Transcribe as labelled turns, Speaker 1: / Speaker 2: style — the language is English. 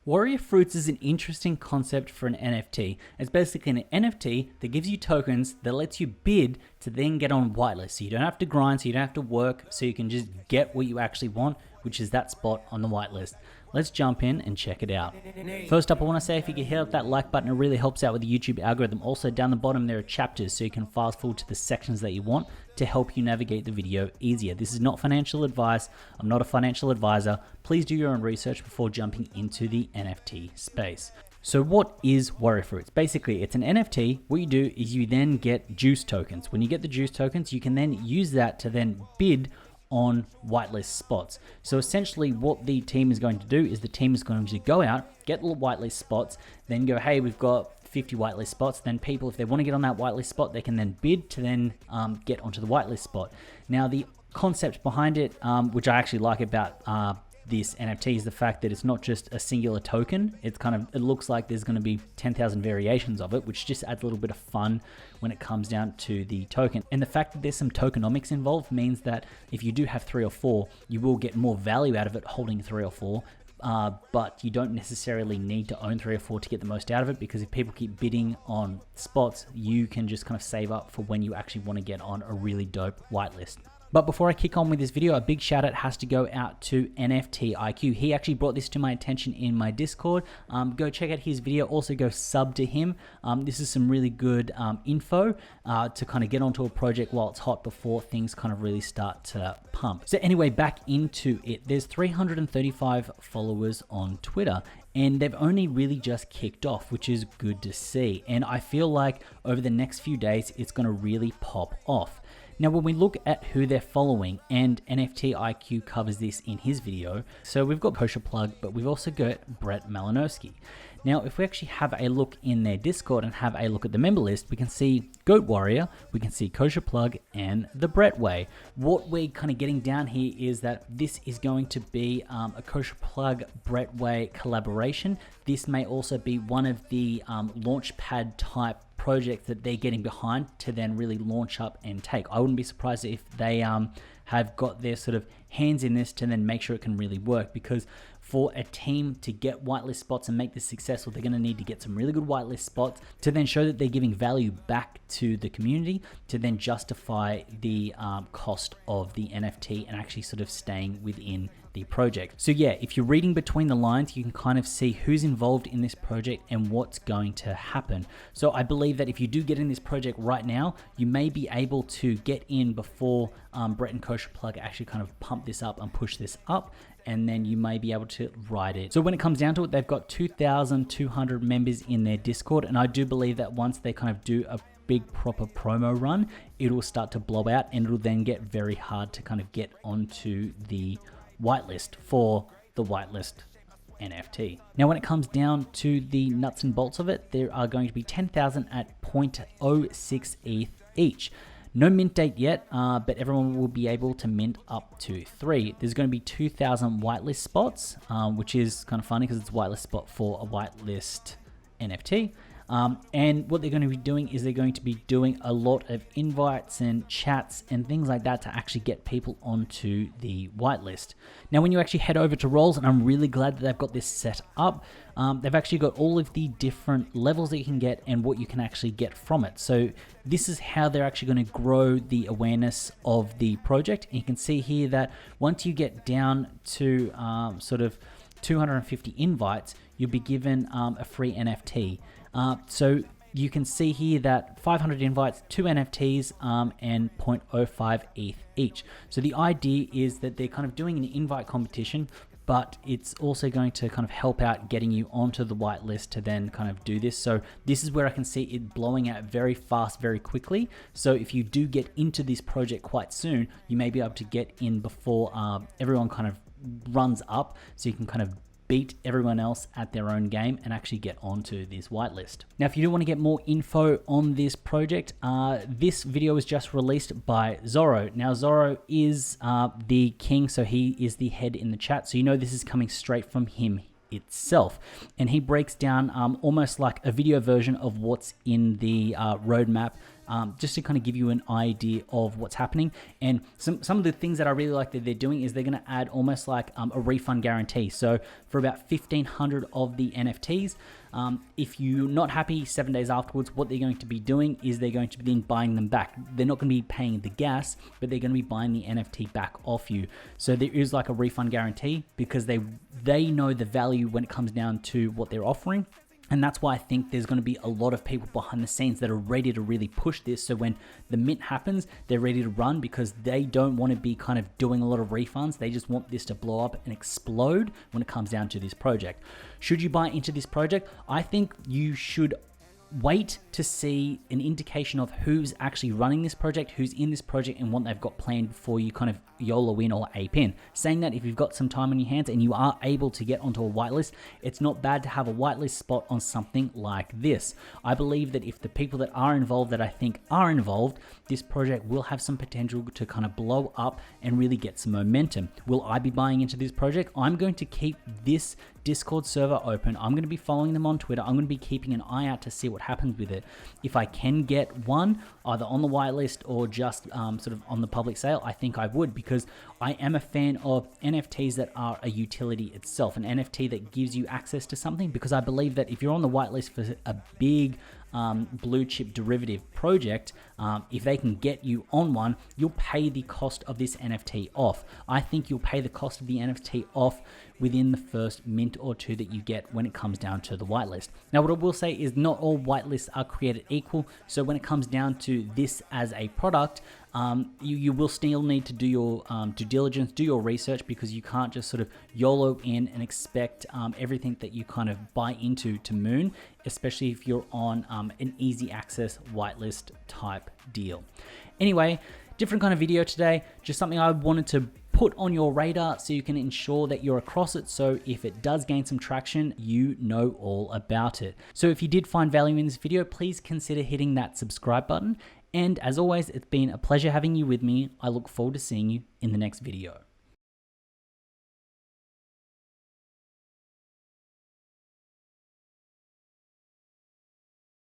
Speaker 1: Warrior Fruits is an interesting concept for an NFT. It's basically an NFT that gives you tokens that lets you bid to then get on whitelist. So you don't have to grind, so you don't have to work, so you can just get what you actually want, which is that spot on the whitelist. Let's jump in and check it out. First up, I want to say if you could hit up that like button, it really helps out with the YouTube algorithm. Also down the bottom there are chapters, so you can fast forward to the sections that you want to help you navigate the video easier. This is not financial advice. I'm not a financial advisor. Please do your own research before jumping into the NFT space. So what is Warrior Fruits? Basically, it's an NFT. What you do is you then get juice tokens. When you get the juice tokens, you can then use that to then bid on whitelist spots. So essentially what the team is going to do is the team is going to go out, get little whitelist spots, then go, hey, we've got 50 whitelist spots. Then people, if they want to get on that whitelist spot, they can then bid to then get onto the whitelist spot. Now the concept behind it, which I actually like about this NFT, is the fact that it's not just a singular token. It's it looks like there's going to be 10,000 variations of it, which just adds a little bit of fun when it comes down to the token. And the fact that there's some tokenomics involved means that if you do have 3 or 4, you will get more value out of it holding 3 or 4. But you don't necessarily need to own 3 or 4 to get the most out of it, because if people keep bidding on spots, you can just kind of save up for when you actually want to get on a really dope whitelist. But before I kick on with this video, a big shout out has to go out to NFT IQ. He actually brought this to my attention in my Discord. Go check out his video. Also go sub to him. This is some really good info to kind of get onto a project while it's hot before things kind of really start to pump. So anyway, back into it. There's 335 followers on Twitter, and they've only really just kicked off, which is good to see. And I feel like over the next few days, it's going to really pop off. Now, when we look at who they're following, and NFT IQ covers this in his video, so we've got Kosher Plug, but we've also got Brett Malinowski. Now, if we actually have a look in their Discord and have a look at the member list, we can see Goat Warrior, we can see Kosher Plug, and the Brett Way. What we're kind of getting down here is that this is going to be a Kosher Plug Brett Way collaboration. This may also be one of the launchpad type projects that they're getting behind to then really launch up and take. I wouldn't be surprised if they have got their sort of hands in this to then make sure it can really work, because for a team to get whitelist spots and make this successful, they're going to need to get some really good whitelist spots to then show that they're giving value back to the community to then justify the cost of the NFT and actually sort of staying within the project. So yeah, if you're reading between the lines, you can kind of see who's involved in this project and what's going to happen. So I believe that if you do get in this project right now, you may be able to get in before Brett and Kosher Plug actually kind of pump this up and push this up, and then you may be able to ride it. So when it comes down to it, they've got 2,200 members in their Discord, and I do believe that once they kind of do a big proper promo run, it'll start to blow out, and it'll then get very hard to kind of get onto the whitelist for the whitelist NFT. Now, when it comes down to the nuts and bolts of it, there are going to be 10,000 at 0.06 ETH each. No mint date yet, but everyone will be able to mint up to 3. There's going to be 2,000 whitelist spots, which is kind of funny because it's a whitelist spot for a whitelist NFT. And what they're going to be doing is they're going to be doing a lot of invites and chats and things like that to actually get people onto the whitelist. Now, when you actually head over to roles, and I'm really glad that they've got this set up, they've actually got all of the different levels that you can get and what you can actually get from it. So this is how they're actually going to grow the awareness of the project. And you can see here that once you get down to sort of 250 invites, you'll be given a free NFT. So you can see here that 500 invites, 2 NFTs, and 0.05 ETH each. So the idea is that they're kind of doing an invite competition, but it's also going to kind of help out getting you onto the whitelist to then kind of do this. So this is where I can see it blowing out very fast, very quickly. So if you do get into this project quite soon, you may be able to get in before everyone kind of runs up, so you can kind of beat everyone else at their own game and actually get onto this whitelist. Now, if you do want to get more info on this project, this video was just released by Zorro. Now, Zorro is the king, so he is the head in the chat. So you know this is coming straight from him itself. And he breaks down almost like a video version of what's in the roadmap just to kind of give you an idea of what's happening. And some of the things that I really like that they're doing is they're going to add almost like a refund guarantee. So for about 1,500 of the NFTs, if you're not happy 7 days afterwards, what they're going to be doing is they're going to be then buying them back. They're not going to be paying the gas, but they're going to be buying the NFT back off you. So there is like a refund guarantee because they know the value when it comes down to what they're offering. And that's why I think there's going to be a lot of people behind the scenes that are ready to really push this. So when the mint happens, they're ready to run because they don't want to be kind of doing a lot of refunds. They just want this to blow up and explode when it comes down to this project. Should you buy into this project? I think you should wait to see an indication of who's actually running this project, who's in this project, and what they've got planned before you kind of YOLO in or ape in. Saying that, if you've got some time on your hands and you are able to get onto a whitelist, it's not bad to have a whitelist spot on something like this. I believe that if the people that are involved, that I think are involved, this project will have some potential to kind of blow up and really get some momentum. Will I be buying into this project? I'm going to keep this Discord server open. I'm going to be following them on Twitter. I'm going to be keeping an eye out to see what happens with it. If I can get one, either on the whitelist or just sort of on the public sale, I think I would, because I am a fan of NFTs that are a utility itself, an NFT that gives you access to something, because I believe that if you're on the whitelist for a big blue chip derivative project, if they can get you on one, you'll pay the cost of this NFT off. I think you'll pay the cost of the NFT off within the first mint or two that you get when it comes down to the whitelist. Now, what I will say is not all whitelists are created equal. So when it comes down to this as a product, you will still need to do your due diligence, do your research, because you can't just sort of YOLO in and expect everything that you kind of buy into to moon, especially if you're on an easy access whitelist type deal. Anyway, different kind of video today, just something I wanted to put on your radar so you can ensure that you're across it, so if it does gain some traction, you know all about it. So if you did find value in this video, please consider hitting that subscribe button. And as always, it's been a pleasure having you with me. I look forward to seeing you in the next video.